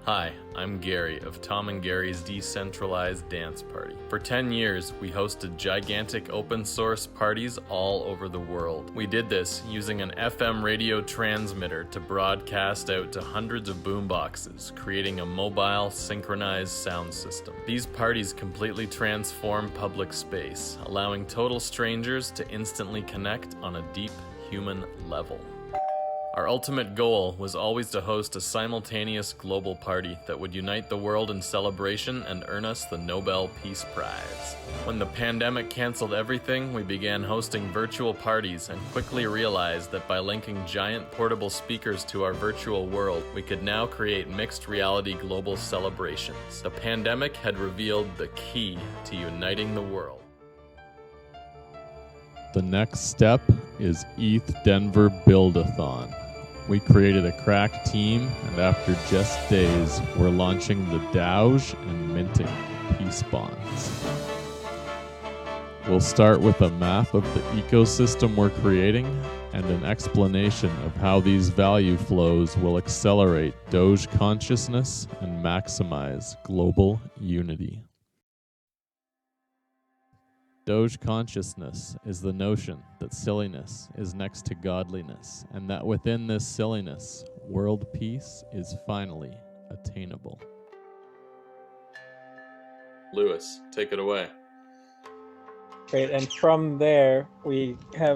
Hi, I'm Gary of Tom and Gary's Decentralized Dance Party. For 10 years, we hosted gigantic open source parties all over the world. We did this using an FM radio transmitter to broadcast out to hundreds of boomboxes, creating a mobile, synchronized sound system. These parties completely transform public space, allowing total strangers to instantly connect on a deep human level. Our ultimate goal was always to host a simultaneous global party that would unite the world in celebration and earn us the Nobel Peace Prize. When the pandemic canceled everything, we began hosting virtual parties and quickly realized that by linking giant portable speakers to our virtual world, we could now create mixed reality global celebrations. The pandemic had revealed the key to uniting the world. The next step is ETH Denver Build-a-thon. We created a crack team, and after just days, we're launching the DAOGE and minting peace bonds. We'll start with a map of the ecosystem we're creating and an explanation of how these value flows will accelerate Doge consciousness and maximize global unity. Doge consciousness is the notion that silliness is next to godliness, and that within this silliness, world peace is finally attainable. Lewis, take it away. Great, and from there, the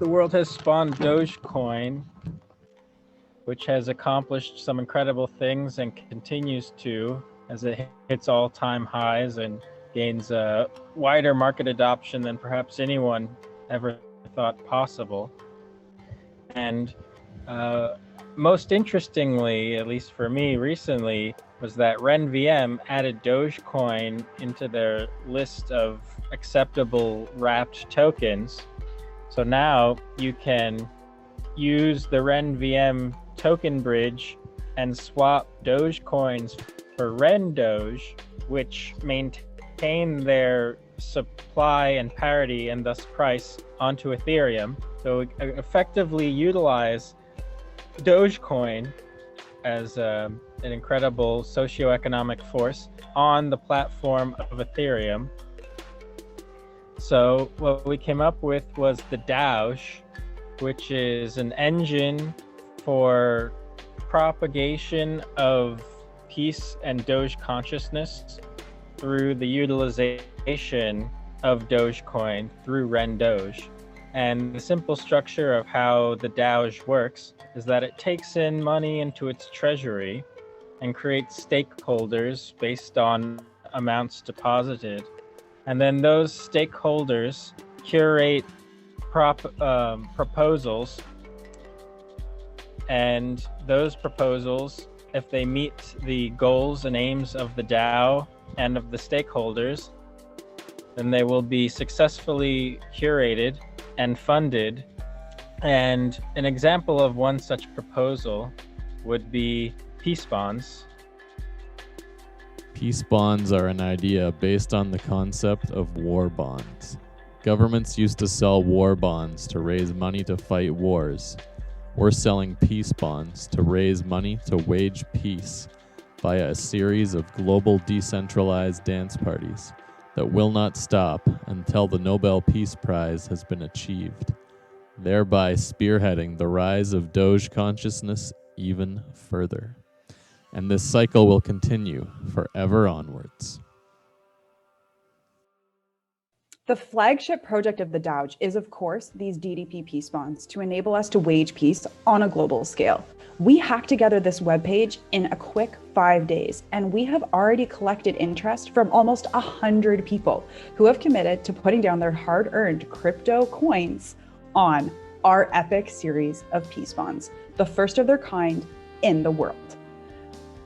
world has spawned Dogecoin, which has accomplished some incredible things and continues to, as it hits all-time highs and gains a wider market adoption than perhaps anyone ever thought possible. And most interestingly, at least for me recently, was that RenVM added Dogecoin into their list of acceptable wrapped tokens. So now you can use the RenVM token bridge and swap Dogecoins for RenDoge, which maintain their supply and parity and thus price onto Ethereum. So effectively utilize Dogecoin as an incredible socioeconomic force on the platform of Ethereum. So what we came up with was the Daosh, which is an engine for propagation of peace and Doge consciousness through the utilization of Dogecoin through RenDoge. And the simple structure of how the DAOGE works is that it takes in money into its treasury and creates stakeholders based on amounts deposited. And then those stakeholders curate proposals, and those proposals, if they meet the goals and aims of the DAO and of the stakeholders, then they will be successfully curated and funded. And an example of one such proposal would be peace bonds. Peace bonds are an idea based on the concept of war bonds. Governments used to sell war bonds to raise money to fight wars. We're selling peace bonds to raise money to wage peace via a series of global decentralized dance parties that will not stop until the Nobel Peace Prize has been achieved, thereby spearheading the rise of Doge consciousness even further. And this cycle will continue forever onwards. The flagship project of the DAOGE is, of course, these DDP peace bonds to enable us to wage peace on a global scale. We hacked together this webpage in a quick 5 days, and we have already collected interest from almost 100 people who have committed to putting down their hard-earned crypto coins on our epic series of peace bonds, the first of their kind in the world.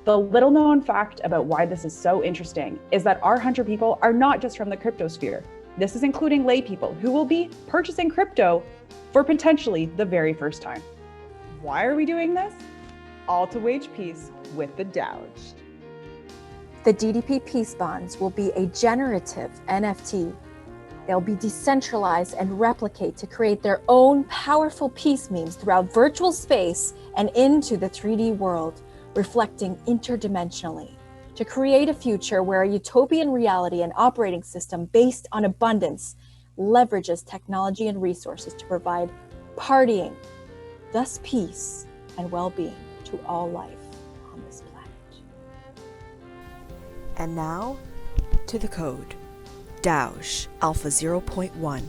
The little known fact about why this is so interesting is that our 100 people are not just from the crypto sphere. This is including lay people who will be purchasing crypto for potentially the very first time. Why are we doing this? All to wage peace with the DAOGE. The DDP peace bonds will be a generative NFT. They'll be decentralized and replicate to create their own powerful peace memes throughout virtual space and into the 3D world, reflecting interdimensionally, to create a future where a utopian reality and operating system based on abundance leverages technology and resources to provide partying, thus peace and well-being to all life on this planet. And now, to the code. DAOGE Alpha 0.1.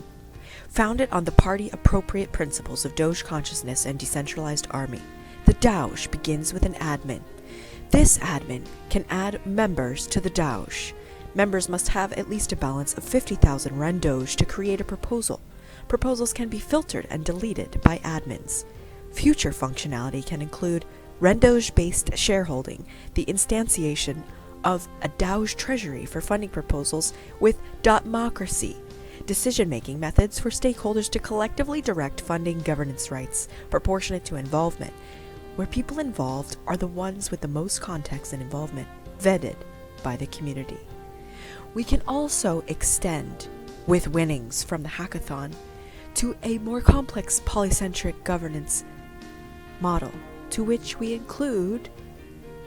Founded on the party-appropriate principles of Doge consciousness and decentralized army, the DAOGE begins with an admin. This admin can add members to the DAOGE. Members must have at least a balance of 50,000 Ren Doge to create a proposal. Proposals can be filtered and deleted by admins. Future functionality can include Ren Doge-based shareholding, the instantiation of a DAOGE treasury for funding proposals with Dotmocracy, decision-making methods for stakeholders to collectively direct funding governance rights, proportionate to involvement, where people involved are the ones with the most context and involvement, vetted by the community. We can also extend, with winnings from the hackathon, to a more complex polycentric governance model, to which we include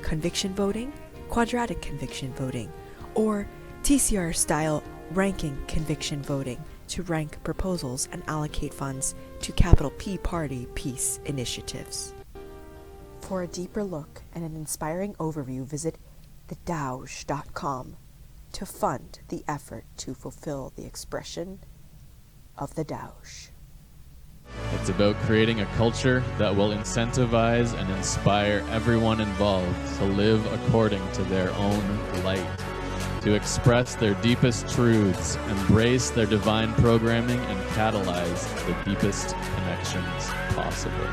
conviction voting, quadratic conviction voting, or TCR-style ranking conviction voting to rank proposals and allocate funds to capital P party peace initiatives. For a deeper look and an inspiring overview, visit thedaoge.com to fund the effort to fulfill the expression of the DAOGE. It's about creating a culture that will incentivize and inspire everyone involved to live according to their own light, to express their deepest truths, embrace their divine programming, and catalyze the deepest connections possible.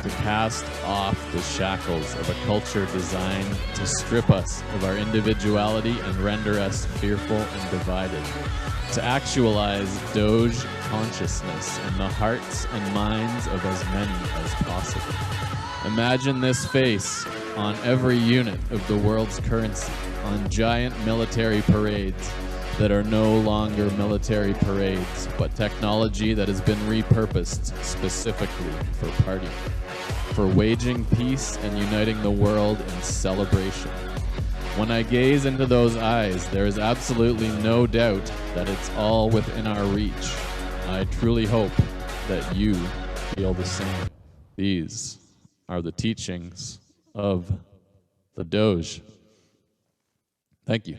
To cast off the shackles of a culture designed to strip us of our individuality and render us fearful and divided. To actualize Doge consciousness in the hearts and minds of as many as possible. Imagine this face on every unit of the world's currency, on giant military parades that are no longer military parades, but technology that has been repurposed specifically for partying, for waging peace and uniting the world in celebration. When I gaze into those eyes, there is absolutely no doubt that it's all within our reach. I truly hope that you feel the same. These are the teachings of the Doge. Thank you.